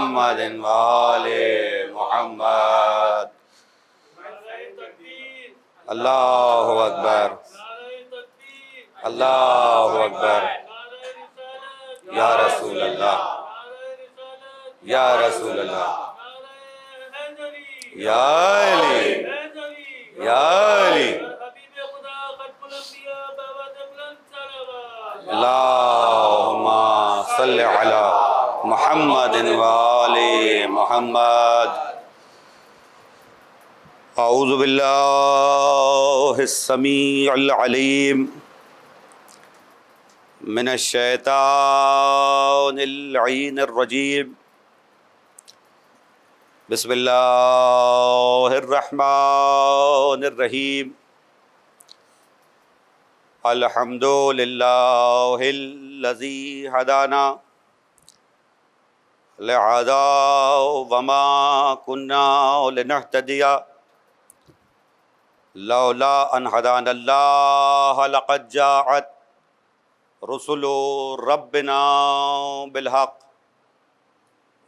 محمد وآل محمد. اللہ اکبر اللہ اکبر. یا رسول اللہ یا رسول اللہ یا علی یا علی. اللہم صل علی محمد وآل محمد. اعوذ باللہ السمیع العلیم من الشیطان اللعین الرجیم. بسم اللہ الرحمن الرحیم. الحمد للہ الذی ہدانا لہذا وما كنا لنہتدی لولا ان ہدانا اللہ لقد جاءت رسل ربنا بالحق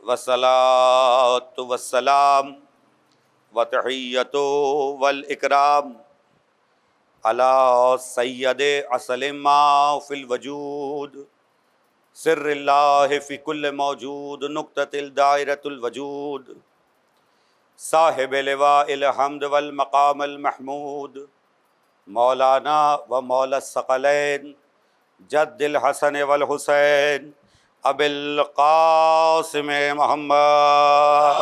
والصلاة والسلام وتحیۃ والاکرام علی سید اصل ما فی الوجود سر اللہ فی کل موجود نقطۃ الدائرۃ الوجود صاحب لواء الحمد والمقام المحمود مولانا و مولا الثقلین جد الحسن والحسین ابی القاسم محمد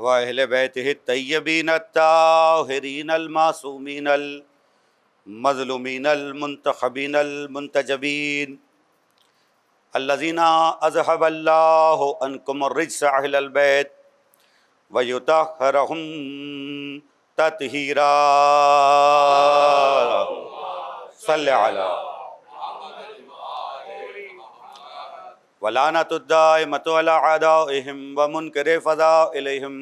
وَأَهْلِ بَيْتِهِ الطَّيِّبِينَ الطَّاهِرِينَ الْمَعْصُومِينَ الْمَظْلُومِينَ الْمُنْتَخَبِينَ الْمُنْتَجَبِينَ الَّذِينَ أَذْهَبَ اللَّهُ عَنْكُمُ الرِّجْسَ أَهْلَ الْبَيْتِ وَيُطَهِّرَهُمْ تَطْهِيرًا. صَلِّ عَلَىٰ وَلَعْنَةُ الدَّائِمَةُ عَلَىٰ أَعْدَائِهِمْ وَمُنْكِرِ فَضَائِلِهِمْ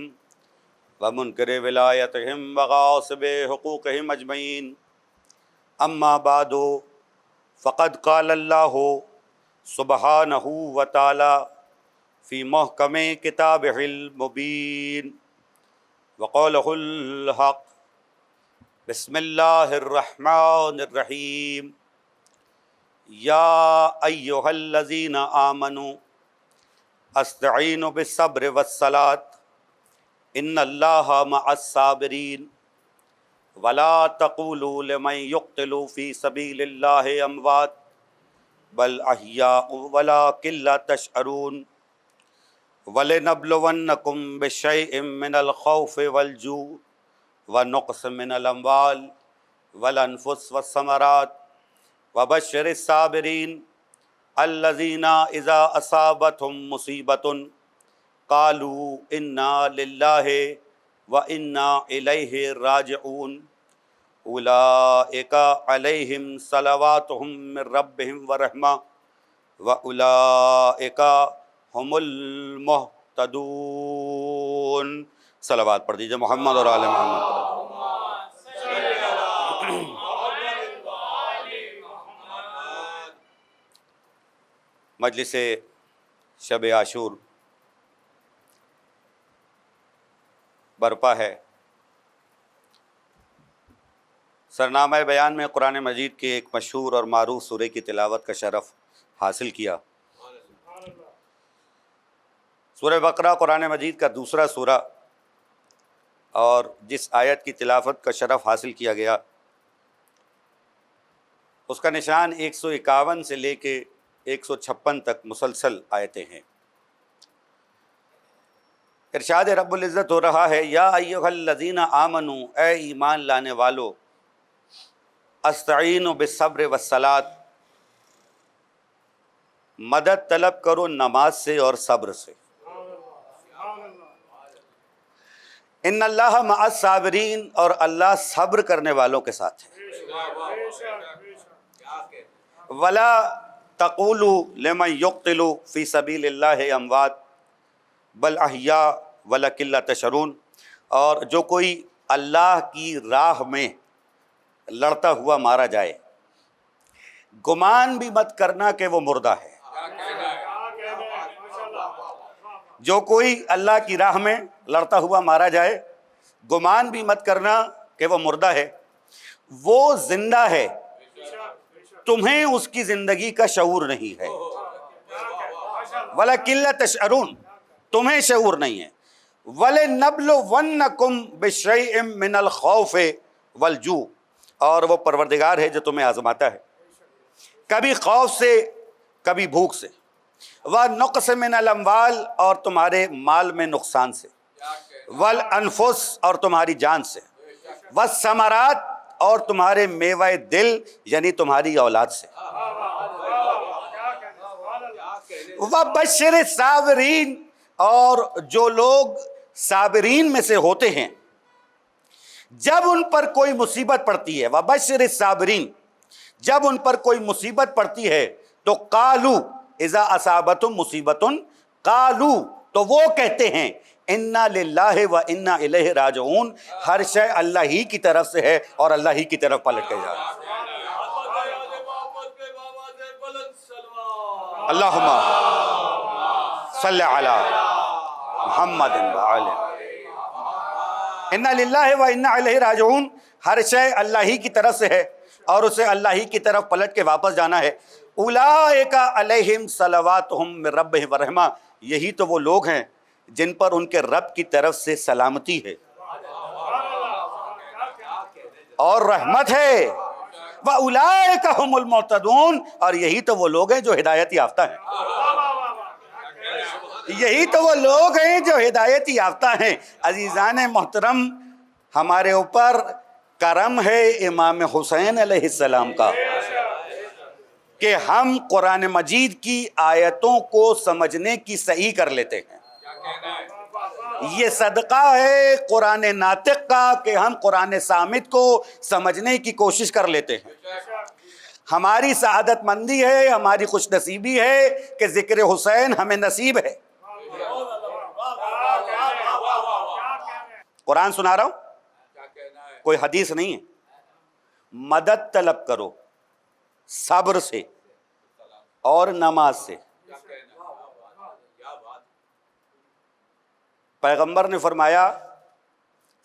وَمُنْكِرِ وِلَایَتِهِمْ وَغَاصِبِ حُقُوقِهِمْ أَجْمَعِينَ. أَمَّا بَعْدُ فَقَدْ قَالَ اللَّهُ سُبْحَانَهُ وَتَعَالَىٰ فِي مُحْكَمِ كِتَابِهِ الْمُبِينِ وَقَوْلِهُ الْحَقُّ. بسم اللہ الرحمن الرحیم. یا ایہا الذین آمنوا استعینوا بالصبر والصلاة ان اللہ مع الصابرین ولا تقولوا لمن یقتل فی سبیل اللہ اموات بل احیاء ولکن لا تشعرون. وَلَنَبْلُوَنَّكُمْ بِشَيْءٍ مِّنَ الْخَوْفِ وَالْجُوعِ وَنَقْصٍ مِّنَ الْأَمْوَالِ وَالْأَنفُسِ وَالثَّمَرَاتِ وَبَشِّرِ الصَّابِرِينَ الَّذِينَ إِذَا أَصَابَتْهُمْ مُصِيبَةٌ قَالُوا إِنَّا لِلَّهِ وَإِنَّا إِلَيْهِ رَاجِعُونَ. أُولَئِكَ عَلَيْهِمْ صَلَوَاتٌ مِّن رَّبِّهِمْ وَرَحْمَةٌ وَأُولَئِكَ ہم المہتدون. صلوات پڑھ دیجئے محمد اور آل محمد. مجلس شب عاشور برپا ہے. سرنامہ بیان میں قرآن مجید کے ایک مشہور اور معروف سورہ کی تلاوت کا شرف حاصل کیا. سورہ بقرہ قرآن مجید کا دوسرا سورہ اور جس آیت کی تلاوت کا شرف حاصل کیا گیا اس کا نشان 151 سے لے کے 156 تک مسلسل آیتیں ہیں. ارشاد رب العزت ہو رہا ہے یا ایھا الذین آمنوا، اے ایمان لانے والو، استعینوا بالصبر والصلاۃ، مدد طلب کرو نماز سے اور صبر سے. ان اللہ مع الصابرین، اور اللہ صبر کرنے والوں کے ساتھ ہے. ولا تقولوا لمن یقتل فی سبیل اللہ اموات بل احیاء ولکن لا تشعرون، اور جو کوئی اللہ کی راہ میں لڑتا ہوا مارا جائے گمان بھی مت کرنا کہ وہ مردہ ہے. جو کوئی اللہ کی راہ میں لڑتا ہوا مارا جائے، گمان بھی مت کرنا کہ وہ مردہ ہے، وہ زندہ ہے، تمہیں اس کی زندگی کا شعور نہیں ہے. وَلَكِنْ لَا تَشْعُرُونَ، تمہیں شعور نہیں ہے. وَلَنَبْلُوَنَّكُمْ بِشَيْءٍ مِّنَ الْخَوْفِ وَالْجُوعِ، اور وہ پروردگار ہے جو تمہیں آزماتا ہے کبھی خوف سے کبھی بھوک سے. وَنُقْصٍ مِّنَ الْأَمْوَالِ، اور تمہارے مال میں نقصان سے. وَالْأَنفُسِ، اور تمہاری جان سے. وَالثَّمَرَاتِ، اور تمہارے میوہ دل یعنی تمہاری اولاد سے. وَبَشِّرِ الصَّابِرِينَ، اور جو لوگ صابرین میں سے ہوتے ہیں جب ان پر کوئی مصیبت پڑتی ہے، وَبَشِّرِ الصَّابِرِينَ، جب ان پر کوئی مصیبت پڑتی ہے تو قالو اذا اصابتہم مصیبت، قالو تو وہ کہتے ہیں انا للہ و انا الیہ راجعون، ہر شے اللہ ہی کی طرف سے ہے اور اللہ ہی کی طرف پلٹ کے جا رہا ہے. اللہم صلی علی محمد وآلہ. انا للہ و انا الیہ راجعون، ہر شے اللہ ہی کی طرف سے ہے اور اسے اللہ ہی کی طرف پلٹ کے واپس جانا ہے. اولئک علیہم صلواتہم من ربہم ورحمہ، یہی تو وہ لوگ ہیں جن پر ان کے رب کی طرف سے سلامتی ہے اور رحمت ہے. وَأُولَئِكَ هُمُ الْمُهْتَدُونَ، اور یہی تو وہ لوگ ہیں جو ہدایت یافتہ ہیں. یہی تو وہ لوگ ہیں جو ہدایت یافتہ ہیں. عزیزان محترم، ہمارے اوپر کرم ہے امام حسین علیہ السلام کا کہ ہم قرآن مجید کی آیتوں کو سمجھنے کی صحیح کر لیتے ہیں. یہ صدقہ ہے قرآن ناطق کا کہ ہم قرآن صامت کو سمجھنے کی کوشش کر لیتے ہیں. ہماری سعادت مندی ہے، ہماری خوش نصیبی ہے کہ ذکر حسین ہمیں نصیب ہے. قرآن سنا رہا ہوں، کوئی حدیث نہیں ہے. مدد طلب کرو صبر سے اور نماز سے. پیغمبر نے فرمایا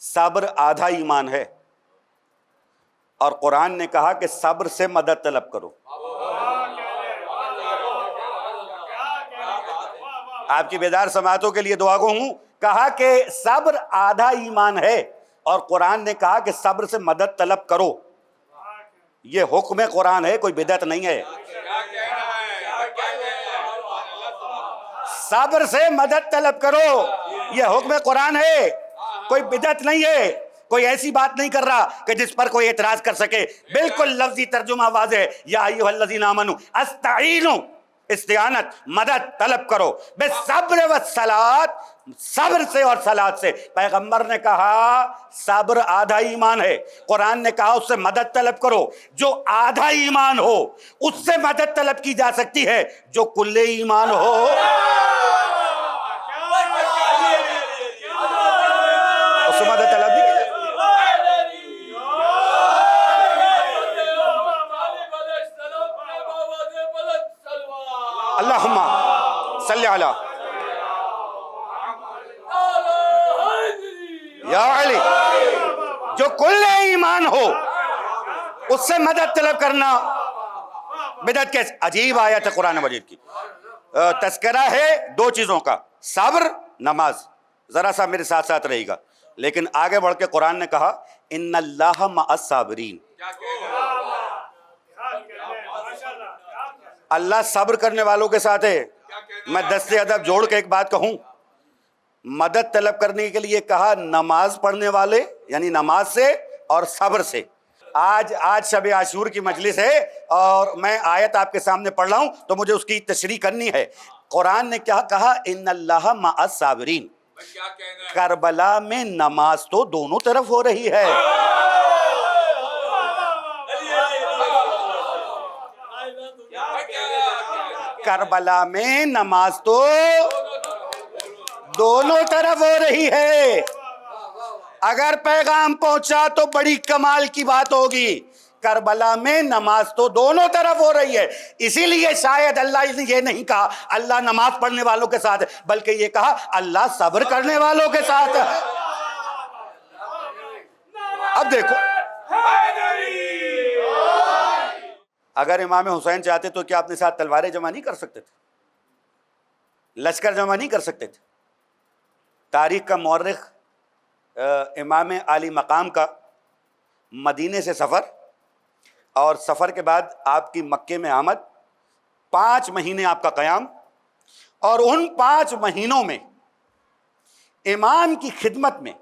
صبر آدھا ایمان ہے، اور قرآن نے کہا کہ صبر سے مدد طلب کرو. آپ کی بیدار سماعتوں کے لیے دعا گو ہوں. کہا کہ صبر آدھا ایمان ہے اور قرآن نے کہا کہ صبر سے مدد طلب کرو. یہ حکم قرآن ہے، کوئی بدعت نہیں ہے. صبر سے مدد طلب کرو، یہ حکم قرآن ہے، کوئی بدعت نہیں ہے. کوئی ایسی بات نہیں کر رہا کہ جس پر کوئی اعتراض کر سکے. بالکل لفظی ترجمہ واضح ہے. یا ایھا الذین آمنوا استعینوا، استعانت مدد طلب کرو، بالصبر والصلاۃ، صبر سے اور صلاۃ سے. پیغمبر نے کہا صبر آدھا ایمان ہے، قرآن نے کہا اس سے مدد طلب کرو. جو آدھا ایمان ہو اس سے مدد طلب کی جا سکتی ہے، جو کل ایمان ہو اس سے مدد طلب نہیں کی جا سکتی. اللہم صلی علی یا علی. جو کل ایمان ہو اس سے مدد طلب کرنا بدعت کیسے؟ عجیب آیت ہے قرآن مجید کی. تذکرہ ہے دو چیزوں کا، صبر، نماز. ذرا سا میرے ساتھ ساتھ رہے گا. لیکن آگے بڑھ کے قرآن نے کہا ان اللہ مع الصابرین، اللہ صبر کرنے والوں کے ساتھ ہے. میں دست ادب جوڑ کے ایک بات کہوں، مدد طلب کرنے کے لیے کہا نماز پڑھنے والے یعنی نماز سے اور صبر سے. آج شب عاشور کی مجلس ہے اور میں آیت آپ کے سامنے پڑھ رہا ہوں تو مجھے اس کی تشریح کرنی ہے. قرآن نے کیا کہا؟ ان اللہ مع الصابرین. کربلا میں نماز تو دونوں طرف ہو رہی ہے. کربلا میں نماز تو دونوں طرف ہو رہی ہے. اگر پیغام پہنچا تو بڑی کمال کی بات ہوگی. کربلا میں نماز تو دونوں طرف ہو رہی ہے، اسی لیے شاید اللہ نے یہ نہیں کہا اللہ نماز پڑھنے والوں کے ساتھ ہے، بلکہ یہ کہا اللہ صبر کرنے والوں کے ساتھ ہے۔ اب دیکھو، اگر امام حسین چاہتے تو کیا اپنے ساتھ تلواریں جمع نہیں کر سکتے تھے؟ لشکر جمع نہیں کر سکتے تھے؟ تاریخ کا مورخ امام عالی مقام کا مدینے سے سفر اور سفر کے بعد آپ کی مکے میں آمد، 5 مہینے آپ کا قیام، اور ان 5 مہینوں میں امام کی خدمت میں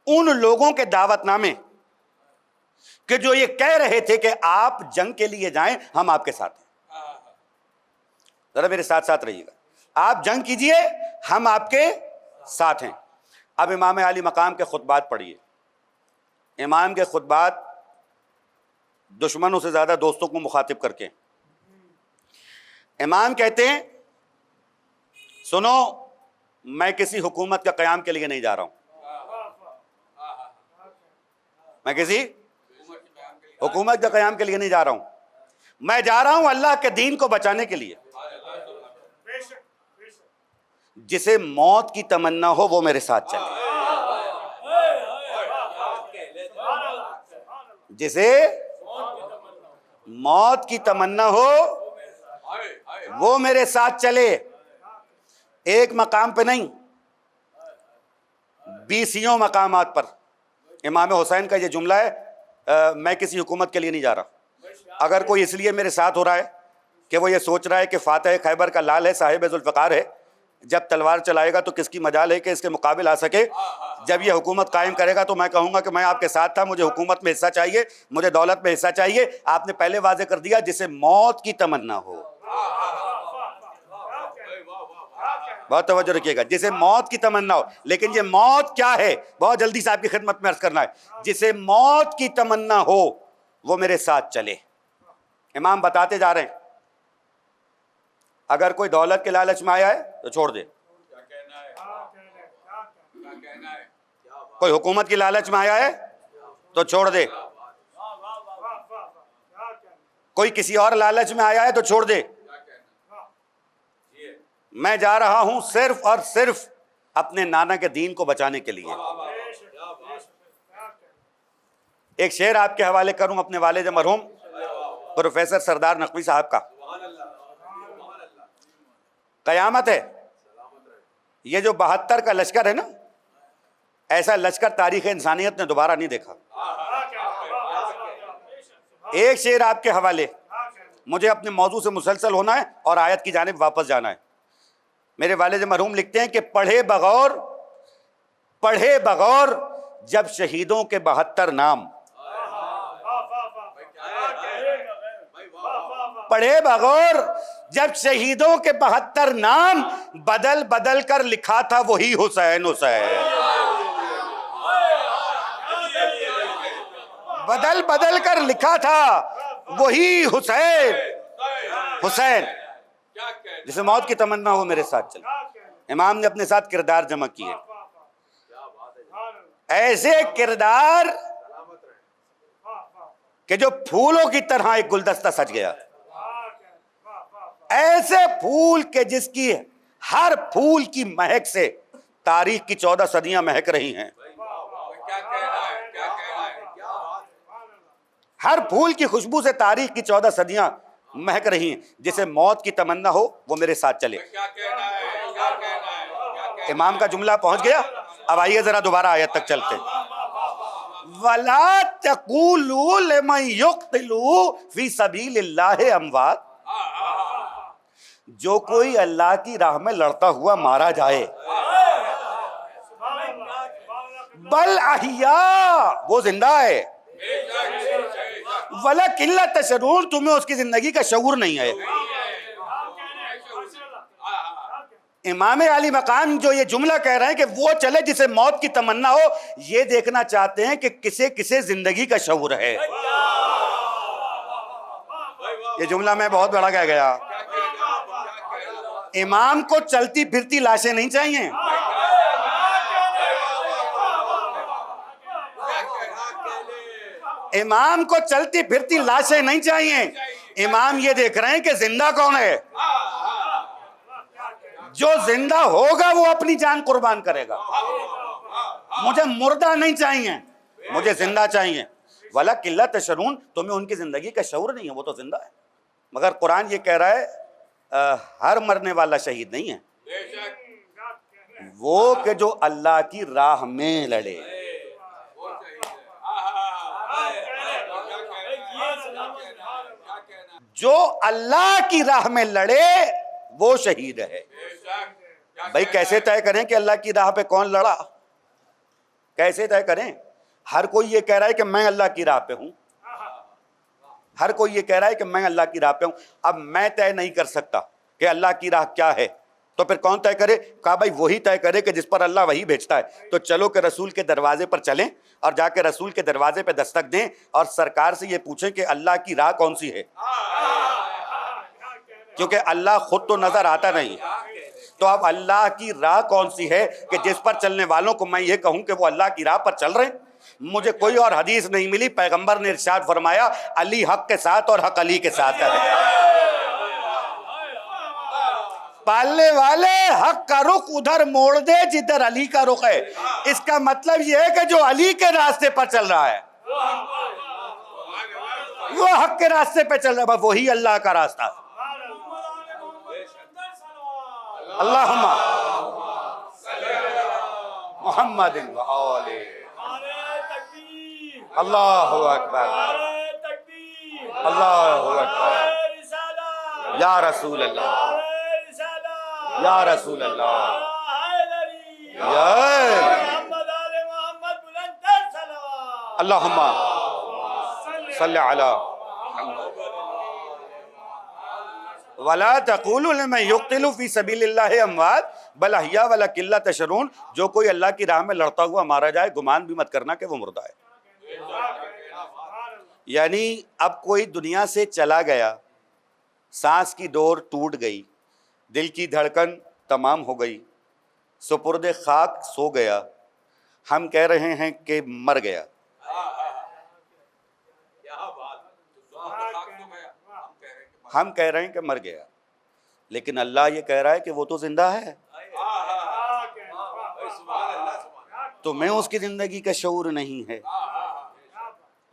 ان لوگوں کے دعوت نامے کہ جو یہ کہہ رہے تھے کہ آپ جنگ کے لیے جائیں، ہم آپ کے ساتھ ہیں، ذرا میرے ساتھ ساتھ رہیے گا، آپ جنگ کیجئے ہم آپ کے ساتھ ہیں۔ اب امام عالی مقام کے خطبات پڑھیے، امام کے خطبات دشمنوں سے زیادہ دوستوں کو مخاطب کر کے۔ امام کہتے ہیں سنو، میں کسی حکومت کا قیام کے لیے نہیں جا رہا ہوں، میں کسی حکومت کے قیام کے لیے نہیں جا رہا ہوں، میں جا رہا ہوں اللہ کے دین کو بچانے کے لیے۔ جسے موت کی تمنا ہو وہ میرے ساتھ چلے، جسے موت کی تمنا ہو وہ میرے ساتھ چلے۔ ایک مقام پہ نہیں، 20 مقامات پر امام حسین کا یہ جملہ ہے، میں کسی حکومت کے لیے نہیں جا رہا۔ اگر کوئی اس لیے میرے ساتھ ہو رہا ہے کہ وہ یہ سوچ رہا ہے کہ فاتح خیبر کا لال ہے، صاحب ذوالفقار ہے، جب تلوار چلائے گا تو کس کی مجال ہے کہ اس کے مقابل آ سکے، جب یہ حکومت قائم کرے گا تو میں کہوں گا کہ میں آپ کے ساتھ تھا، مجھے حکومت میں حصہ چاہیے، مجھے دولت میں حصہ چاہیے۔ آپ نے پہلے واضح کر دیا جسے موت کی تمنا ہو، بہت توجہ رکھیے گا، جسے موت کی تمنا ہو، لیکن یہ موت کیا ہے بہت جلدی سے آپ کی خدمت میں عرض کرنا ہے، جسے موت کی تمنا ہو وہ میرے ساتھ چلے۔ امام بتاتے جا رہے ہیں اگر کوئی دولت کے لالچ میں آیا ہے تو چھوڑ دے، کوئی حکومت کی لالچ میں آیا ہے تو چھوڑ دے، کوئی کسی اور لالچ میں آیا ہے تو چھوڑ دے۔ میں جا رہا ہوں صرف اور صرف اپنے نانا کے دین کو بچانے کے لیے۔ ایک شعر آپ کے حوالے کروں اپنے والد مرحوم پروفیسر سردار نقوی صاحب کا۔ قیامت ہے، یہ جو 72 کا لشکر ہے نا، ایسا لشکر تاریخ انسانیت نے دوبارہ نہیں دیکھا۔ ایک شعر آپ کے حوالے، مجھے اپنے موضوع سے مسلسل ہونا ہے اور آیت کی جانب واپس جانا ہے۔ میرے والد مرحوم لکھتے ہیں کہ پڑھے بغور جب شہیدوں کے 72 نام، پڑھے بغور جب شہیدوں کے 72 نام، بدل بدل کر لکھا تھا وہی حسین حسین، بدل بدل کر لکھا تھا وہی حسین حسین، جسے موت کی تمنا ہو میرے ساتھ چلے۔ امام نے اپنے ساتھ کردار جمع کیے، ایسے کردار کہ جو پھولوں کی طرح ایک گلدستہ سج گیا، ایسے پھول کہ جس کی ہر پھول کی مہک سے تاریخ کی 14 صدیاں مہک رہی ہیں، ہر پھول کی خوشبو سے تاریخ کی 14 صدیاں مہک رہی ہیں، جسے موت کی تمنا ہو وہ میرے ساتھ چلے۔ امام کا جملہ پہنچ گیا، اب آئیے ذرا دوبارہ آیت تک چلتے۔ وَلَا تَقُولُوا لِمَن يُقْتَلُ فِي سَبِيلِ اللَّهِ أَمْوَاتٌ، جو کوئی اللہ کی راہ میں لڑتا ہوا مارا جائے، بل احیاء، وہ زندہ ہے، وَلَكِن لَا تَشْعُرُونَ، تمہیں اس کی زندگی کا شعور نہیں ہے۔ امام علی مقام جو یہ جملہ کہہ رہے ہیں کہ وہ چلے جسے موت کی تمنا ہو، یہ دیکھنا چاہتے ہیں کہ کسے کسے زندگی کا شعور ہے۔ یہ جملہ میں بہت بڑا کہہ گیا۔ امام کو چلتی پھرتی لاشیں نہیں چاہیے، امام کو چلتی پھرتی لاشیں نہیں چاہیے، امام یہ دیکھ رہے ہیں کہ زندہ کون ہے، جو زندہ ہوگا وہ اپنی جان قربان کرے گا۔ مجھے مردہ نہیں چاہیے، مجھے زندہ چاہیے۔ وَلَكِنْ لَا تَشْعُرُونَ، تمہیں ان کی زندگی کا شعور نہیں ہے، وہ تو زندہ ہے۔ مگر قرآن یہ کہہ رہا ہے ہر مرنے والا شہید نہیں ہے، وہ کہ جو اللہ کی راہ میں لڑے۔ جو اللہ کی راہ میں لڑے وہ شہید ہے۔ بھائی کیسے طے کریں کہ اللہ کی راہ پہ کون لڑا؟ کیسے طے کریں؟ ہر کوئی یہ کہہ رہا ہے کہ میں اللہ کی راہ پہ ہوں، ہر کوئی یہ کہہ رہا ہے کہ میں اللہ کی راہ پہ ہوں۔ اب میں طے نہیں کر سکتا کہ اللہ کی راہ کیا ہے، تو پھر کون طے کرے؟ کہا بھائی وہی طے کرے کہ جس پر اللہ وہی بھیجتا ہے۔ تو چلو کہ رسول کے دروازے پر چلیں اور جا کے رسول کے دروازے پہ دستک دیں اور سرکار سے یہ پوچھیں کہ اللہ کی راہ کون سی ہے، کیونکہ اللہ خود تو نظر آتا نہیں۔ تو اب اللہ کی راہ کون سی ہے کہ جس پر چلنے والوں کو میں یہ کہوں کہ وہ اللہ کی راہ پر چل رہے ہیں؟ مجھے کوئی اور حدیث نہیں ملی۔ پیغمبر نے ارشاد فرمایا علی حق کے ساتھ اور حق علی کے ساتھ ہے۔ پالنے والے حق کا رخ ادھر موڑ دے جدھر علی کا رخ ہے۔ اس کا مطلب یہ ہے کہ جو علی کے راستے پر چل رہا ہے وہ حق کے راستے پہ چل رہا ہے، وہی اللہ کا راستہ۔ اللہم محمد وآلہ، اللہ اکبر، اللہ اکبر، یا رسول اللہ، یا رسول اللہ، اللہم صلی علی وَلَا تَقُولُوا لِمَنْ يُقْتَلُ فِي سَبِيلِ اللَّهِ أَمْوَاتٌ بَلْ أَحْيَاءٌ وَلَكِنْ لَا تَشْعُرُونَ۔ جو کوئی اللہ کی راہ میں لڑتا ہوا مارا جائے گمان بھی مت کرنا کہ وہ مردہ ہے۔ یعنی اب کوئی دنیا سے چلا گیا، سانس کی ڈور ٹوٹ گئی، دل کی دھڑکن تمام ہو گئی، سپرد خاک سو گیا، ہم کہہ رہے ہیں کہ مر گیا۔ ہم کہہ رہے ہیں کہ مر گیا، لیکن اللہ یہ کہہ رہا ہے کہ وہ تو زندہ ہے۔ تمہیں اس کی زندگی کا شعور نہیں ہے،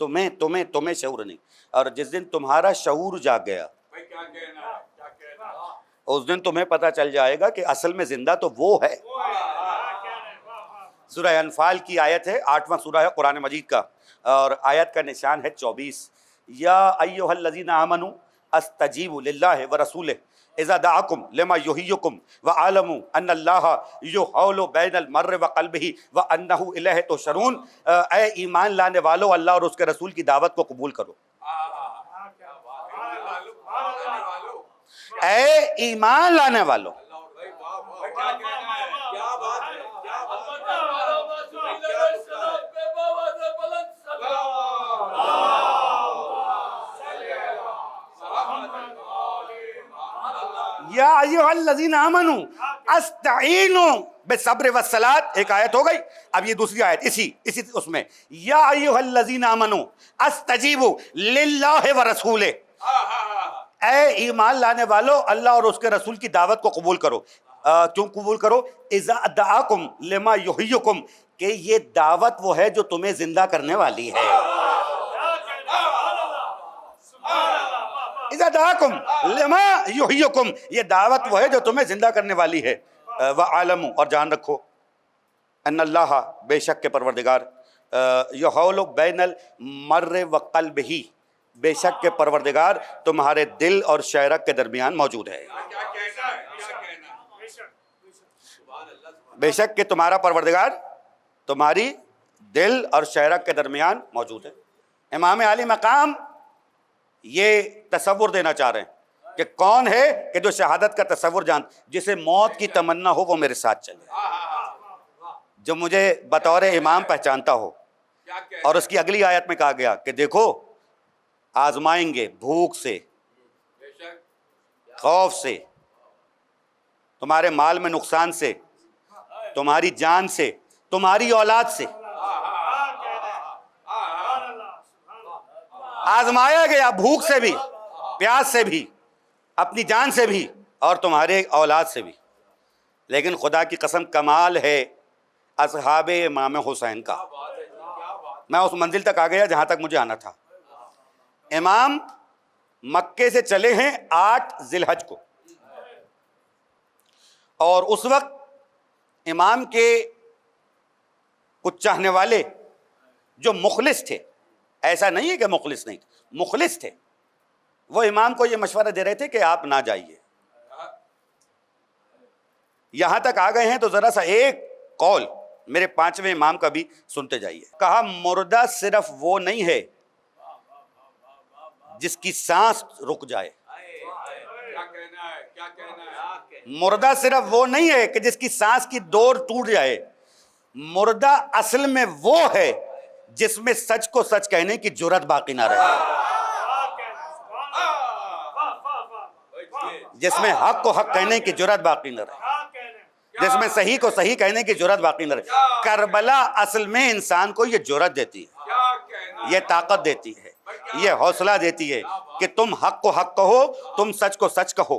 تمہیں شعور نہیں۔ اور جس دن تمہارا شعور جاگ گیا اس دن تمہیں پتہ چل جائے گا کہ اصل میں زندہ تو وہ ہے۔ سورہ انفال کی آیت ہے، 8واں سورہ ہے قرآن مجید کا، اور آیت کا نشان ہے 24۔ یا ایھا الذین آمنوا استجیبوا للہ ورسولہ اذا دعاکم لما یحییکم وعلموا ان اللہ یحول بین المرء وقلبہ وانہ الیہ تحشرون۔ اے ایمان لانے والو، اللہ اور اس کے رسول کی دعوت کو قبول کرو۔ اے ایمان لانے والو، یا ایھا الذین آمنوا استعینوا بالصبر والصلاۃ، ایک آیت ہو گئی۔ اب یہ دوسری آیت اسی اس میں، یا ایھا الذین آمنوا استجیبوا للہ ورسولہ، اے ایمان لانے والو، اللہ اور اس کے رسول کی دعوت کو قبول کرو۔ کیوں قبول کرو؟ اذا دعاکم لما یحییکم، کہ یہ دعوت وہ ہے جو تمہیں زندہ کرنے والی ہے۔ اذا دعاکم لما یحییکم، یہ دعوت وہ ہے جو تمہیں زندہ کرنے والی ہے۔ وعلموا، اور جان رکھو، ان اللہ، بے شک کے پروردگار، یحول بین المرء وقلبہ، بے شک کے پروردگار تمہارے دل اور شعرک کے درمیان موجود ہے۔ بے شک کہ تمہارا پروردگار تمہاری دل اور شعرک کے درمیان موجود ہے۔ امام عالی مقام یہ تصور دینا چاہ رہے ہیں کہ کون ہے کہ جو شہادت کا تصور جان، جسے موت کی تمنا ہو وہ میرے ساتھ چلے، جو مجھے بطور امام پہچانتا ہو۔ اور اس کی اگلی آیت میں کہا گیا کہ دیکھو آزمائیں گے بھوک سے، خوف سے، تمہارے مال میں نقصان سے، تمہاری جان سے، تمہاری اولاد سے۔ آزمایا گیا بھوک سے بھی، پیاس سے بھی، اپنی جان سے بھی، اور تمہارے اولاد سے بھی، لیکن خدا کی قسم کمال ہے اصحاب امام حسین کا۔ میں اس منزل تک آ گیا جہاں تک مجھے آنا تھا۔ امام مکے سے چلے ہیں 8 ذی الحج کو، اور اس وقت امام کے کچھ چاہنے والے جو مخلص تھے، ایسا نہیں ہے کہ مخلص نہیں تھے، مخلص تھے، وہ امام کو یہ مشورہ دے رہے تھے کہ آپ نہ جائیے۔ یہاں تک آ گئے ہیں تو ذرا سا ایک قول میرے 5ویں امام کا بھی سنتے جائیے۔ کہا مردہ صرف وہ نہیں ہے جس کی سانس رک جائے، مردہ صرف وہ نہیں ہے کہ جس کی سانس کی ڈور ٹوٹ جائے، مردہ اصل میں وہ ہے جس میں سچ کو سچ کہنے کی جرات باقی نہ رہے، جس میں حق کو حق کہنے کی جرات باقی نہ رہے، جس میں صحیح کو صحیح کہنے کی جرات باقی نہ رہے۔ کربلا اصل میں انسان کو یہ جرات دیتی ہے، یہ طاقت دیتی ہے، یہ حوصلہ دیتی ہے کہ تم حق کو حق کہو، تم سچ کو سچ کہو،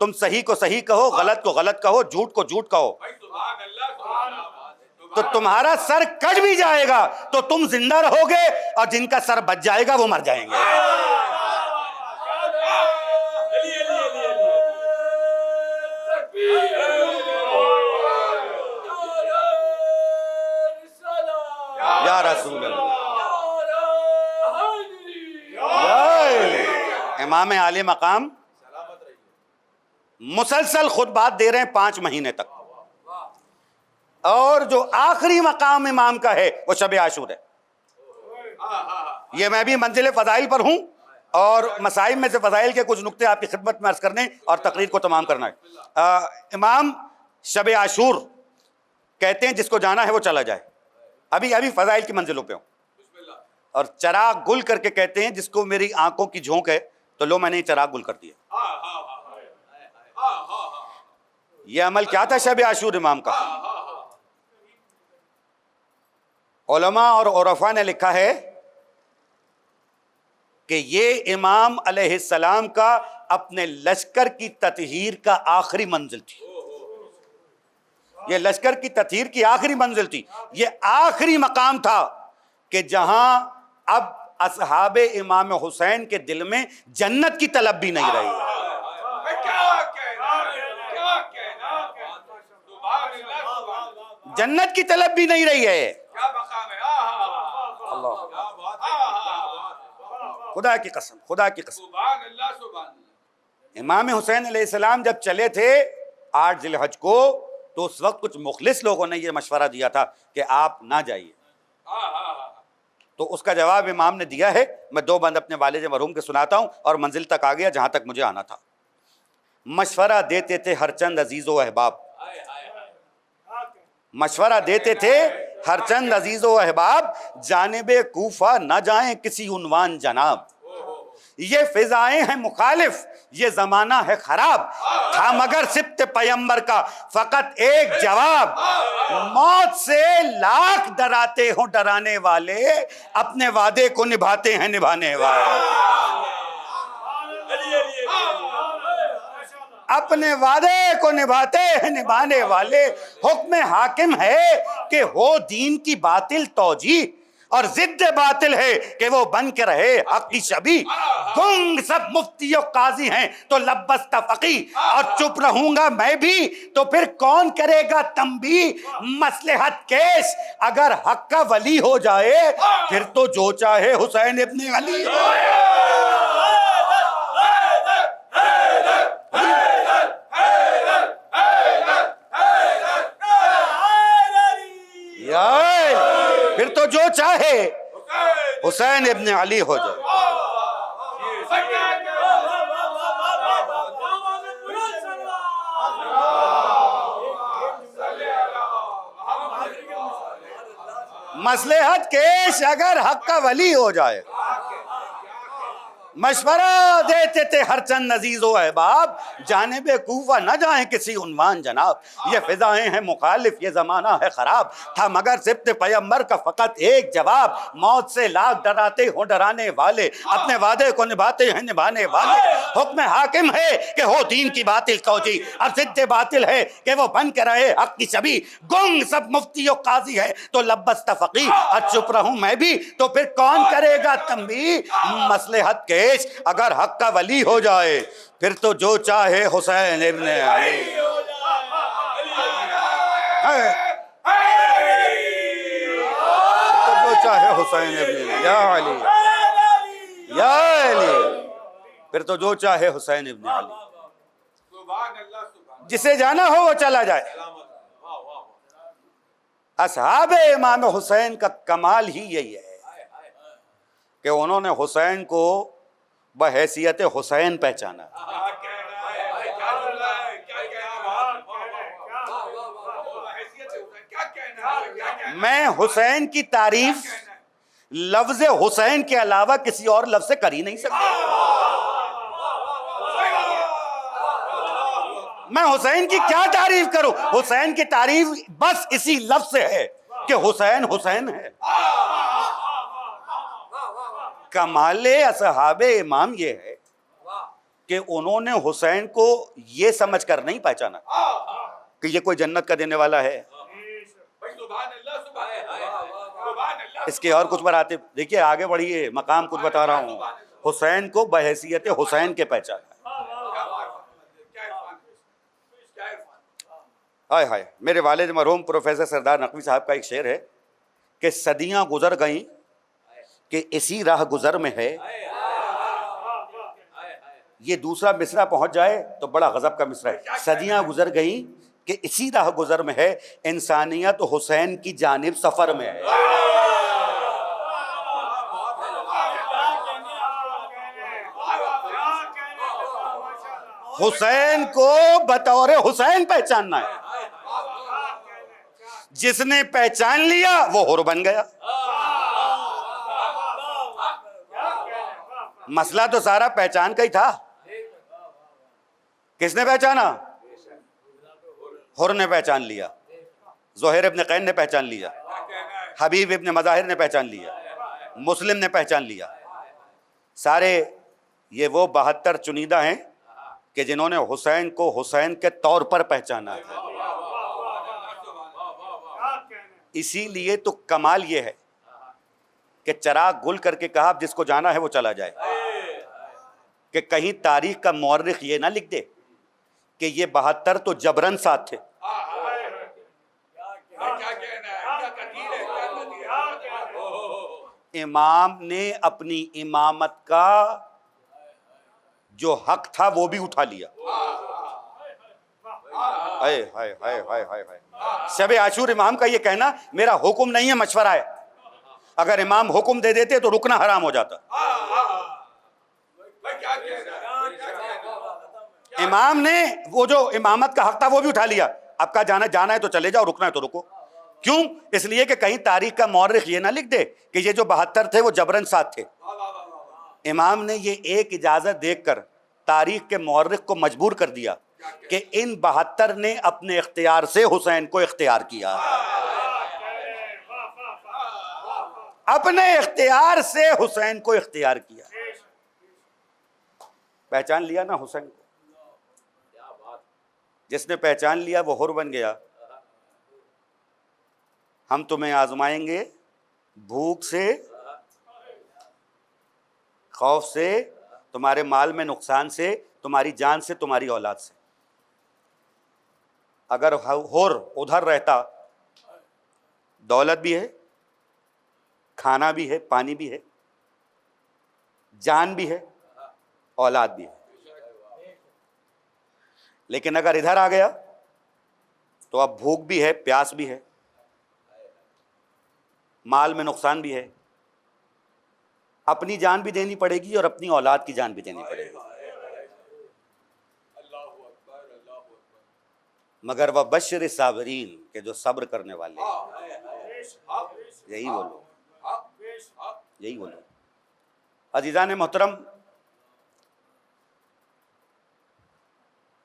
تم صحیح کو صحیح کہو، غلط کو غلط کہو، جھوٹ کو جھوٹ کہو۔ تو تمہارا سر کٹ بھی جائے گا تو تم زندہ رہو گے، اور جن کا سر بچ جائے گا وہ مر جائیں گے۔ یا رسول اللہ، امام عالی مقام مسلسل خطبات دے رہے ہیں 5 مہینے تک، اور جو آخری مقام امام کا ہے وہ شب عاشور ہے۔ یہ میں بھی منزل فضائل پر ہوں، اور مسائل میں سے فضائل کے کچھ نقطے آپ کی خدمت میں عرض کرنے اور تقریر کو تمام کرنا ہے۔ امام شب عاشور کہتے ہیں جس کو جانا ہے وہ چلا جائے، ابھی فضائل کی منزلوں پہ ہوں، اور چراغ گل کر کے کہتے ہیں جس کو میری آنکھوں کی جھونک ہے تو لو میں نے چراغ گل کر دیا۔ یہ عمل کیا تھا شب عاشور امام کا؟ علماء اور عرفاء نے لکھا ہے کہ یہ امام علیہ السلام کا اپنے لشکر کی تطہیر کا آخری منزل تھی، یہ لشکر کی تطہیر کی آخری منزل تھی، یہ آخری مقام تھا کہ جہاں اب اصحاب امام حسین کے دل میں جنت کی طلب بھی نہیں رہی، جنت کی طلب بھی نہیں رہی ہے۔ خدا کی قسم، خدا کی قسم، امام حسین علیہ السلام جب چلے تھے 8 ذی الحج کو تو اس وقت کچھ مخلص لوگوں نے یہ مشورہ دیا تھا کہ آپ نہ جائیے، تو اس کا جواب امام نے دیا ہے۔ میں 2 بند اپنے والد مرحوم کے سناتا ہوں اور منزل تک آ گیا جہاں تک مجھے آنا تھا۔ مشورہ دیتے تھے ہر چند عزیز و احباب، مشورہ دیتے تھے ہر چند عزیز و احباب، جانب کوفہ نہ جائیں کسی عنوان جناب، یہ فضائیں ہیں مخالف، یہ زمانہ ہے خراب، تھا مگر سبت پیمبر کا فقط ایک جواب، موت سے لاکھ ڈراتے ہوں ڈرانے والے، اپنے وعدے کو نبھاتے ہیں نبھانے والے، اپنے وعدے کو نبھاتے ہیں نبھانے والے، حکم حاکم ہے کہ ہو دین کی باطل توجیہ، اور ضد باطل ہے کہ وہ بن کے رہے حق کی شبیہ، گنگ سب مفتی و قاضی ہیں تو لبستہ فقیہ، اور چپ رہوں گا میں بھی تو پھر کون کرے گا تنبیہ، مصلحت کیش اگر حق کا ولی ہو جائے پھر تو جو چاہے حسین ابن علی ہو۔ پھر تو جو چاہے حسین ابن علی ہو جائے۔ مصلحت کیش اگر حق کا ولی ہو جائے، مشورہ دیتے تھے ہر چند عزیز و احباب، جانب کوفہ نہ جائیں کسی عنوان جناب، یہ فضائیں ہیں مخالف، یہ زمانہ ہے خراب، تھا مگر سبت پیغمبر کا فقط ایک جواب، موت سے لاکھ ڈراتے ہوں ڈرانے والے، اپنے وعدے کو نبھاتے ہیں نبھانے والے، حکم حاکم ہے کہ ہو دین کی باطل توجیہ، اور ضد باطل ہے کہ وہ بن کے رہے حق کی شبیہ، گنگ سب مفتی و قاضی ہے تو لبست فقیہ، اور چپ رہوں میں بھی تو پھر کون کرے گا تنبیہ، مصلحت کیش اگر حق کا ولی ہو جائے، پھر تو جو چاہے حسین ابن علی، تو جو چاہے حسین ابن علی، یا علی یا علی، پھر تو جو چاہے حسین ابن علی، جسے جانا ہو وہ چلا جائے۔ اصحاب امام حسین کا کمال ہی یہی ہے کہ انہوں نے حسین کو بحیثیت حسین پہچانا۔ میں حسین کی تعریف لفظ حسین کے علاوہ کسی اور لفظ سے کر ہی نہیں سکتا۔ میں حسین کی کیا تعریف کروں؟ حسین کی تعریف بس اسی لفظ سے ہے کہ حسین حسین ہے۔ کمال اصحاب امام یہ ہے کہ انہوں نے حسین کو یہ سمجھ کر نہیں پہچانا کہ یہ کوئی جنت کا دینے والا ہے، اس کے اور کچھ براتے، دیکھیے آگے بڑھیے، مقام کچھ بتا رہا ہوں، حسین کو بحیثیت حسین کے پہچانا۔ ہائے ہائے، میرے والد مرحوم پروفیسر سردار نقوی صاحب کا ایک شعر ہے کہ صدیاں گزر گئیں کہ اسی راہ گزر میں ہے، یہ دوسرا مصرع پہنچ جائے تو بڑا غضب کا مصرع ہے، صدیاں گزر گئیں کہ اسی راہ گزر میں ہے، انسانیت حسین کی جانب سفر میں ہے۔ حسین کو بطور حسین پہچاننا ہے، جس نے پہچان لیا وہ حر بن گیا۔ مسئلہ تو سارا پہچان کا ہی تھا، کس نے پہچانا؟ حر نے پہچان لیا، زہیر ابن قین نے پہچان لیا، حبیب ابن مظاہر نے پہچان لیا، مسلم نے پہچان لیا، سارے یہ وہ 72 چنیدہ ہیں کہ جنہوں نے حسین کو حسین کے طور پر پہچانا ہے۔ اسی لیے تو کمال یہ ہے کہ چراغ گل کر کے کہا جس کو جانا ہے وہ چلا جائے، کہ کہیں تاریخ کا مورخ یہ نہ لکھ دے کہ یہ 72 تو جبرن ساتھ تھے۔ امام نے اپنی امامت کا جو حق تھا وہ بھی اٹھا لیا۔ شب عاشور امام کا یہ کہنا میرا حکم نہیں ہے، مشورہ ہے، اگر امام حکم دے دیتے تو رکنا حرام ہو جاتا۔ امام نے وہ جو امامت کا حق تھا وہ بھی اٹھا لیا، اب کا جانا ہے تو چلے جاؤ، رکنا ہے تو رکو۔ کیوں؟ اس لیے کہ کہیں تاریخ کا مورخ یہ نہ لکھ دے کہ یہ جو 72 تھے وہ جبرن ساتھ تھے۔ امام نے یہ ایک اجازت دیکھ کر تاریخ کے مورخ کو مجبور کر دیا کہ ان 72 نے اپنے اختیار سے حسین کو اختیار کیا، اپنے اختیار سے حسین کو اختیار کیا۔ پہچان لیا نا حسین کو، جس نے پہچان لیا وہ حر بن گیا۔ ہم تمہیں آزمائیں گے بھوک سے، خوف سے، تمہارے مال میں نقصان سے، تمہاری جان سے، تمہاری اولاد سے۔ اگر حر ادھر رہتا، دولت بھی ہے، کھانا بھی ہے، پانی بھی ہے، جان بھی ہے، اولاد بھی ہے، لیکن اگر ادھر آ گیا تو اب بھوک بھی ہے، پیاس بھی ہے، مال میں نقصان بھی ہے، اپنی جان بھی دینی پڑے گی اور اپنی اولاد کی جان بھی دینی پڑے گی۔ مگر وہ بشر صابرین کہ جو صبر کرنے والے، یہی وہ لوگ، یہی وہ لوگ۔ عزیزان محترم،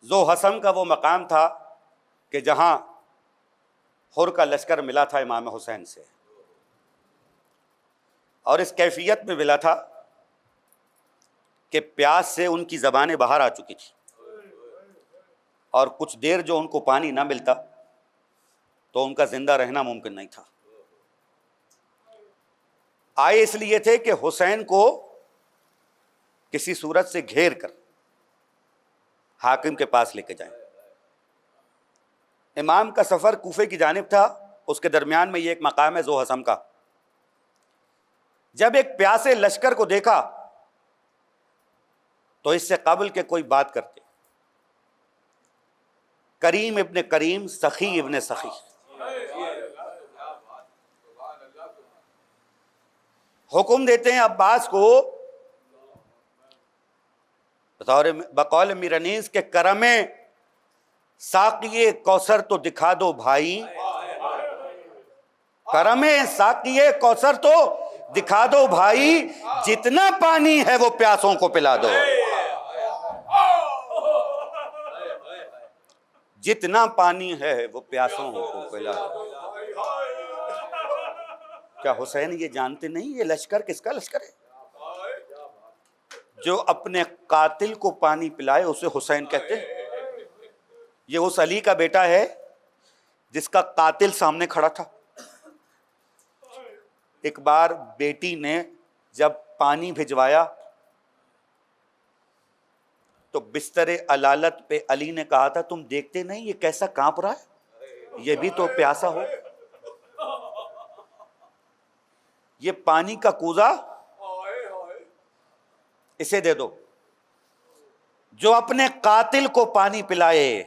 ذو حسم کا وہ مقام تھا کہ جہاں حر کا لشکر ملا تھا امام حسین سے، اور اس کیفیت میں ملا تھا کہ پیاس سے ان کی زبانیں باہر آ چکی تھی، اور کچھ دیر جو ان کو پانی نہ ملتا تو ان کا زندہ رہنا ممکن نہیں تھا۔ آئے اس لیے تھے کہ حسین کو کسی صورت سے گھیر کر حاکم کے پاس لے کے جائیں۔ امام کا سفر کوفے کی جانب تھا، اس کے درمیان میں یہ ایک مقام ہے ذو حسم کا۔ جب ایک پیاسے لشکر کو دیکھا تو اس سے قبل کہ کوئی بات کرتے، کریم ابن کریم، سخی ابن سخی، حکم دیتے ہیں عباس کو بقول امیر انیس کہ کرم ساقی کوثر تو دکھا دو بھائی، کرم ساقی کوثر تو دکھا دو بھائی، جتنا پانی ہے وہ پیاسوں کو پلا دو، جتنا پانی ہے وہ پیاسوں کو پلا دو۔ کیا حسین یہ جانتے نہیں یہ لشکر کس کا لشکر ہے؟ جو اپنے قاتل کو پانی پلائے اسے حسین کہتے ہیں۔ یہ اس علی کا بیٹا ہے جس کا قاتل سامنے کھڑا تھا۔ ایک بار بیٹی نے جب پانی بھجوایا تو بستر علالت پہ علی نے کہا تھا تم دیکھتے نہیں یہ کیسا کانپ رہا ہے، یہ بھی تو پیاسا ہو، یہ پانی کا کوزہ اسے دے دو۔ جو اپنے قاتل کو پانی پلائے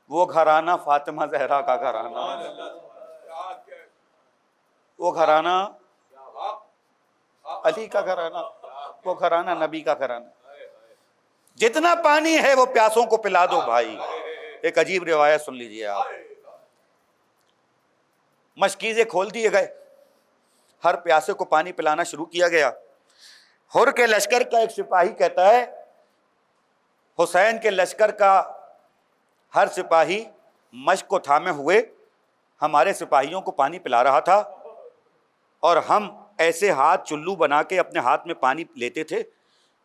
وہ گھرانہ فاطمہ زہرا کا گھرانہ، وہ گھرانہ علی کا گھرانہ، وہ گھرانہ نبی کا گھرانہ۔ جتنا پانی ہے وہ پیاسوں کو پلا دو بھائی۔ ایک عجیب روایت سن لیجئے آپ۔ مشکیزیں کھول دیے گئے، ہر پیاسے کو پانی پلانا شروع کیا گیا۔ حر کے لشکر کا ایک سپاہی کہتا ہے حسین کے لشکر کا ہر سپاہی مشک کو تھامے ہوئے ہمارے سپاہیوں کو پانی پلا رہا تھا، اور ہم ایسے ہاتھ چلو بنا کے اپنے ہاتھ میں پانی لیتے تھے،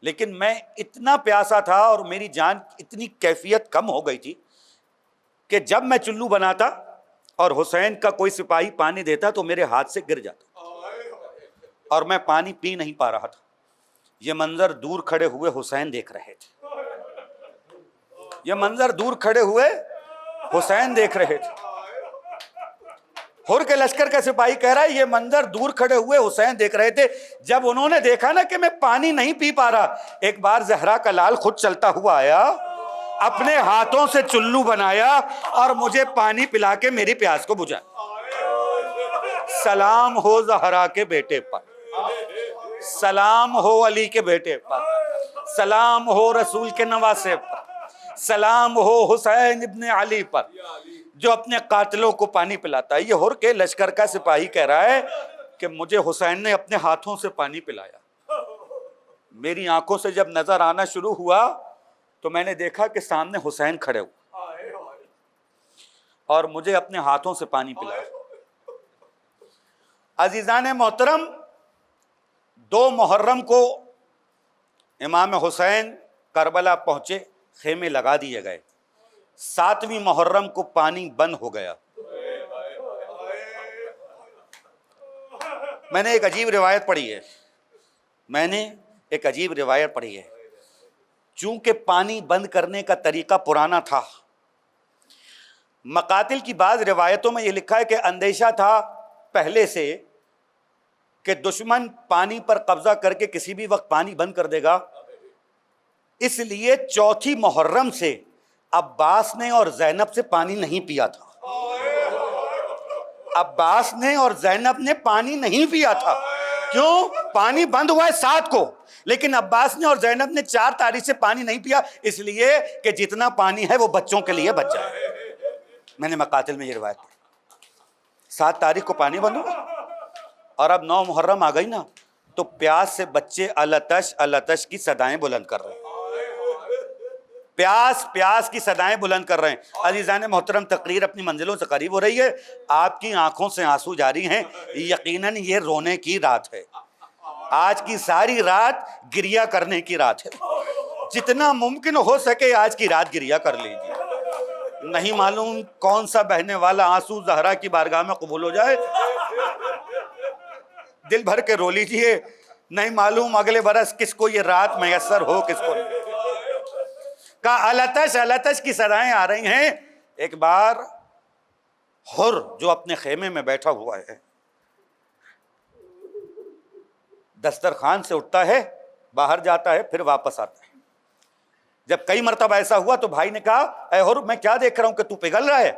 لیکن میں اتنا پیاسا تھا اور میری جان اتنی کیفیت کم ہو گئی تھی کہ جب میں چلو بناتا اور حسین کا کوئی سپاہی پانی دیتا تو میرے ہاتھ سے گر جاتا اور میں پانی پی نہیں پا رہا تھا۔ یہ منظر دور کھڑے ہوئے حسین دیکھ رہے تھے، یہ منظر دور کھڑے ہوئے حسین دیکھ رہے تھے۔ حر کے لشکر کا سپاہی کہہ رہا ہے یہ منظر دور کھڑے ہوئے حسین دیکھ رہے تھے۔ جب انہوں نے دیکھا نا کہ میں پانی نہیں پی پا رہا، ایک بار زہرا کا لال خود چلتا ہوا آیا، اپنے ہاتھوں سے چلو بنایا اور مجھے پانی پلا کے میری پیاس کو بجھایا۔ سلام ہو زہرا کے بیٹے پر، سلام ہو علی کے بیٹے پر، سلام ہو رسول کے نواسے پر، سلام ہو حسین ابن علی پر جو اپنے قاتلوں کو پانی پلاتا ہے۔ یہ حر کے لشکر کا سپاہی کہہ رہا ہے کہ مجھے حسین نے اپنے ہاتھوں سے پانی پلایا۔ میری آنکھوں سے جب نظر آنا شروع ہوا تو میں نے دیکھا کہ سامنے حسین کھڑے ہوئے اور مجھے اپنے ہاتھوں سے پانی پلایا۔ عزیزان محترم، 2 محرم کو امام حسین کربلا پہنچے، خیمے لگا دیے گئے۔ 7ویں محرم کو پانی بند ہو گیا۔ میں نے ایک عجیب روایت پڑھی ہے، چونکہ پانی بند کرنے کا طریقہ پرانا تھا، مقاتل کی بعض روایتوں میں یہ لکھا ہے کہ اندیشہ تھا پہلے سے کہ دشمن پانی پر قبضہ کر کے کسی بھی وقت پانی بند کر دے گا، اس لیے 4 محرم سے عباس نے اور زینب سے پانی نہیں پیا تھا۔ عباس نے اور زینب نے پانی نہیں پیا تھا۔ کیوں؟ پانی بند ہوا ہے 7 کو، لیکن عباس نے اور زینب نے 4 تاریخ سے پانی نہیں پیا، اس لیے کہ جتنا پانی ہے وہ بچوں کے لیے بچ جائے۔ میں نے مقاتل میں یہ روایت پڑھی، 7 تاریخ کو پانی بند ہوا اور اب 9 محرم آ گئی نا تو پیاس سے بچے التش التش کی صدائیں بلند کر رہے ہیں۔ پیاس پیاس کی صدائیں بلند کر رہے ہیں۔ عزیزان محترم، تقریر اپنی منزلوں سے قریب ہو رہی ہے، آپ کی آنکھوں سے آنسو جاری ہیں، یقیناً یہ رونے کی رات ہے، آج کی ساری رات گریہ کرنے کی رات ہے، جتنا ممکن ہو سکے آج کی رات گریہ کر لیجیے، نہیں معلوم کون سا بہنے والا آنسو زہرا کی بارگاہ میں قبول ہو جائے، دل بھر کے رو لیجیے، نہیں معلوم اگلے برس کس کو یہ رات میسر ہو، کس کو نہیں۔ کہا التش التش کی صدائیں آ رہی ہیں۔ ایک بار حر جو اپنے خیمے میں بیٹھا ہوا ہے، دسترخوان سے اٹھتا ہے، باہر جاتا ہے، پھر واپس آتا ہے۔ جب کئی مرتبہ ایسا ہوا تو بھائی نے کہا اے حر، میں کیا دیکھ رہا ہوں کہ تو پگھل رہا ہے،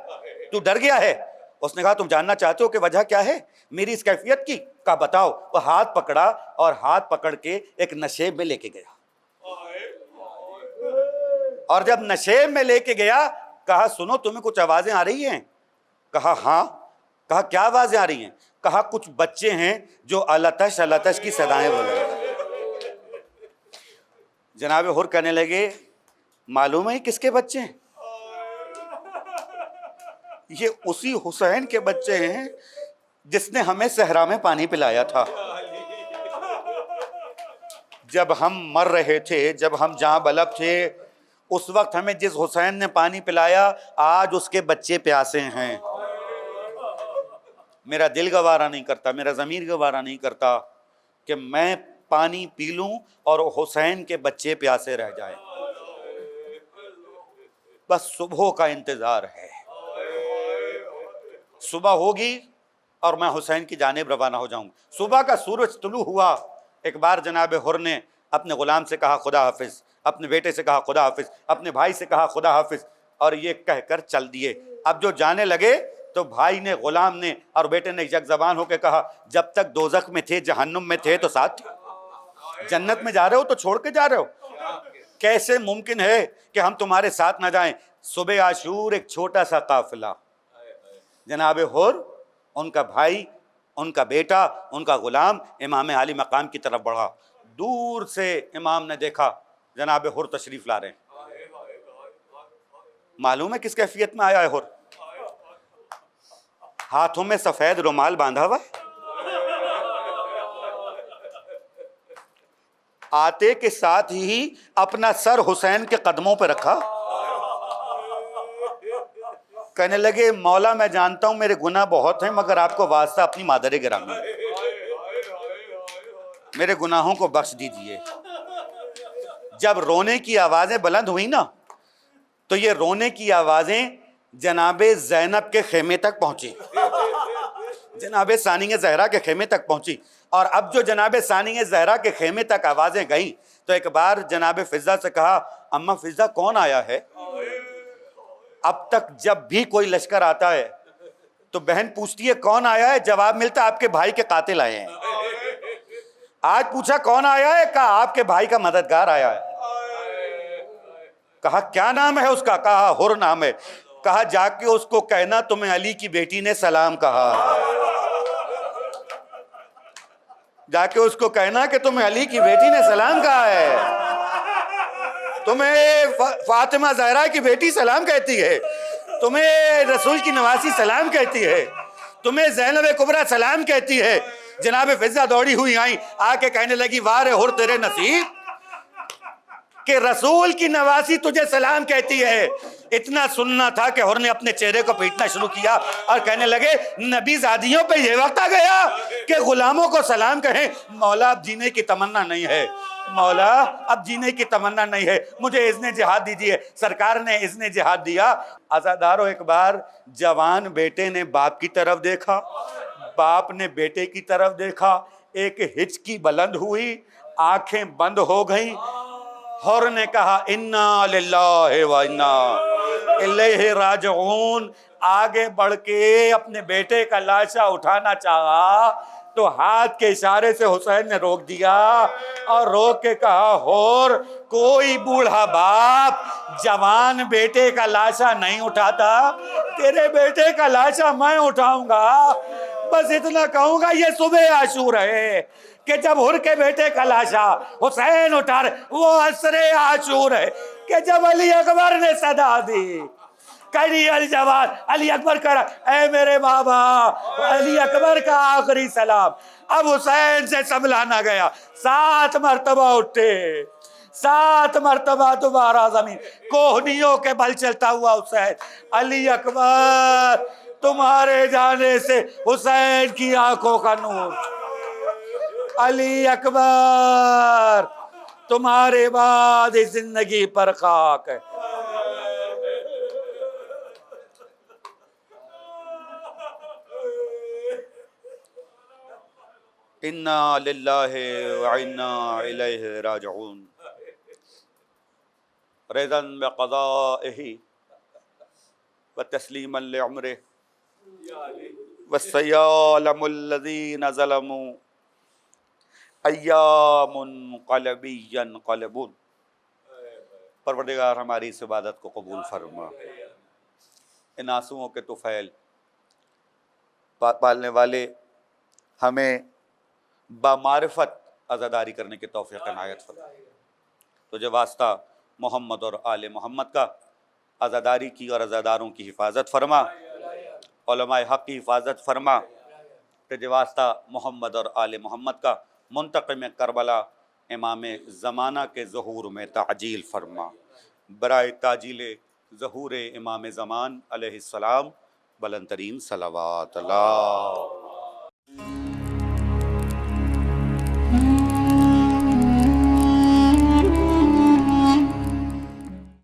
تو ڈر گیا ہے؟ اس نے کہا تم جاننا چاہتے ہو کہ وجہ کیا ہے میری اس کیفیت کی؟ کہا بتاؤ۔ وہ ہاتھ پکڑا اور ہاتھ پکڑ کے ایک نشیب میں لے کے گیا، اور جب نشیب میں لے کے گیا کہا سنو تمہیں کچھ آوازیں آ رہی ہیں؟ کہا ہاں۔ کہا کیا آوازیں آ رہی ہیں؟ کہا کچھ بچے ہیں جو التش التش کی صدائیں بول رہے ہیں۔ جناب حر کہنے لگے معلوم ہے کس کے بچے ہیں؟ یہ اسی حسین کے بچے ہیں جس نے ہمیں صحرا میں پانی پلایا تھا، جب ہم مر رہے تھے، جب ہم جاں بلب تھے، اس وقت ہمیں جس حسین نے پانی پلایا آج اس کے بچے پیاسے ہیں۔ میرا دل گوارا نہیں کرتا، میرا ضمیر گوارا نہیں کرتا کہ میں پانی پی لوں اور حسین کے بچے پیاسے رہ جائیں۔ بس صبح کا انتظار ہے، صبح ہوگی اور میں حسین کی جانب روانہ ہو جاؤں۔ صبح کا سورج طلوع ہوا، ایک بار جناب حر نے اپنے غلام سے کہا خدا حافظ، اپنے بیٹے سے کہا خدا حافظ، اپنے بھائی سے کہا خدا حافظ، اور یہ کہہ کر چل دیے۔ اب جو جانے لگے تو بھائی نے، غلام نے اور بیٹے نے یک زبان ہو کے کہا جب تک دوزخ میں تھے، جہنم میں تھے تو ساتھ تھے، جنت میں جا رہے ہو تو چھوڑ کے جا رہے ہو، کیسے ممکن ہے کہ ہم تمہارے ساتھ نہ جائیں؟ صبح عاشور ایک چھوٹا سا قافلہ، جناب حر، ان کا بھائی، ان کا بیٹا، ان کا غلام امام عالی مقام کی طرف بڑھا۔ دور سے امام نے دیکھا جناب حر تشریف لا رہے ہیں۔ معلوم ہے کس کیفیت میں آیا ہے حر؟ ہاتھوں میں سفید رومال باندھا ہوا ہے، آتے کے ساتھ ہی اپنا سر حسین کے قدموں پہ رکھا، کہنے لگے مولا میں جانتا ہوں میرے گناہ بہت ہیں، مگر آپ کو واسطہ اپنی مادر گرامی، میرے گناہوں کو بخش دیجئے۔ جب رونے کی آوازیں بلند ہوئی نا تو یہ رونے کی آوازیں جناب زینب کے خیمے تک پہنچی، جناب ثانی زہرا کے خیمے تک پہنچی، اور اب جو جناب ثانی زہرا کے خیمے تک آوازیں گئیں تو ایک بار جناب فضہ سے کہا اماں فضہ کون آیا ہے؟ اب تک جب بھی کوئی لشکر آتا ہے تو بہن پوچھتی ہے کون آیا ہے، جواب ملتا آپ کے بھائی کے قاتل آئے ہیں۔ آج پوچھا کون آیا ہے، کہا آپ کے بھائی کا مددگار آیا ہے۔ کہا کیا نام ہے اس کا؟ کہا حر نام ہے۔ کہا جا کے اس کو کہنا تمہیں علی کی بیٹی نے سلام کہا، جا کے اس کو کہنا کہ تمہیں علی کی بیٹی نے سلام کہا ہے، تمہیں فاطمہ زہرا کی بیٹی سلام کہتی ہے، تمہیں رسول کی نواسی سلام کہتی ہے، تمہیں زینب کبریٰ سلام کہتی ہے۔ جناب فضہ دوڑی ہوئی آئیں، آ کے کہنے لگی وارے حر تیرے نصیب کہ رسول کی نواسی تجھے سلام کہتی ہے۔ اتنا سننا تھا کہ حر نے اپنے چہرے کو پیٹنا شروع کیا اور کہنے لگے نبی زادیوں پہ یہ وقت آ گیا کہ غلاموں کو سلام کہیں۔ مولا اب جینے کی تمنا نہیں ہے، مولا اب جینے کی تمنا نہیں ہے، مجھے اذن جہاد دیجیے۔ سرکار نے اذن جہاد دیا۔ عزادارو، ایک بار جوان بیٹے نے باپ کی طرف دیکھا، باپ نے بیٹے کی طرف دیکھا، ایک ہچکی بلند ہوئی، آنکھیں بند ہو گئیں۔ حر نے کہا انا للہ و انا الیہ راجعون۔ آگے بڑھ کے اپنے بیٹے کا لاشا اٹھانا چاہا تو ہاتھ کے اشارے سے حسین نے روک دیا اور روک کے کہا حر، کوئی بوڑھا باپ جوان بیٹے کا لاشا نہیں اٹھاتا، تیرے بیٹے کا لاشا میں اٹھاؤں گا۔ بس اتنا کہوں گا یہ صبح عاشور ہے کہ جب ہر کے بیٹے کا لاشا حسین اٹھا رہے، وہ عصر عاشور ہے کہ جب علی اکبر نے صدا دی کری الجواد، علی اکبر کرا اے میرے بابا، علی اکبر کا آخری سلام، اب حسین سے سنبھلا نہ گیا، 7 مرتبہ اٹھے، 7 مرتبہ دوبارہ زمین، کوہنیوں کے بل چلتا ہوا حسین، علی اکبر تمہارے جانے سے حسین کی آنکھوں کا نور، علی اکبر تمہارے بعد اس زندگی پر خاک ہے۔ انا للہ و انا الیہ راجعون، رضا بقضائہ و تسلیما لعمرہ والسیالم الذین ظلموا ایام قلبی ینقلبون۔ پروردگار ہماری اس عبادت کو قبول فرما، ان آنسوؤں کے طفیل پالنے والے ہمیں بامعرفت عزاداری کرنے کی توفیق عنایت فرما۔ تجھے واسطہ محمد اور آل محمد کا، عزاداری کی اور عزاداروں کی حفاظت فرما، علماء حق کی حفاظت فرما۔ تجھے واسطہ محمد اور آل محمد کا، منتقم کربلا امام زمانہ کے ظہور میں تعجیل فرما۔ برائے تعجیل ظہور امام زمان علیہ السلام بلند ترین صلوات اللہ۔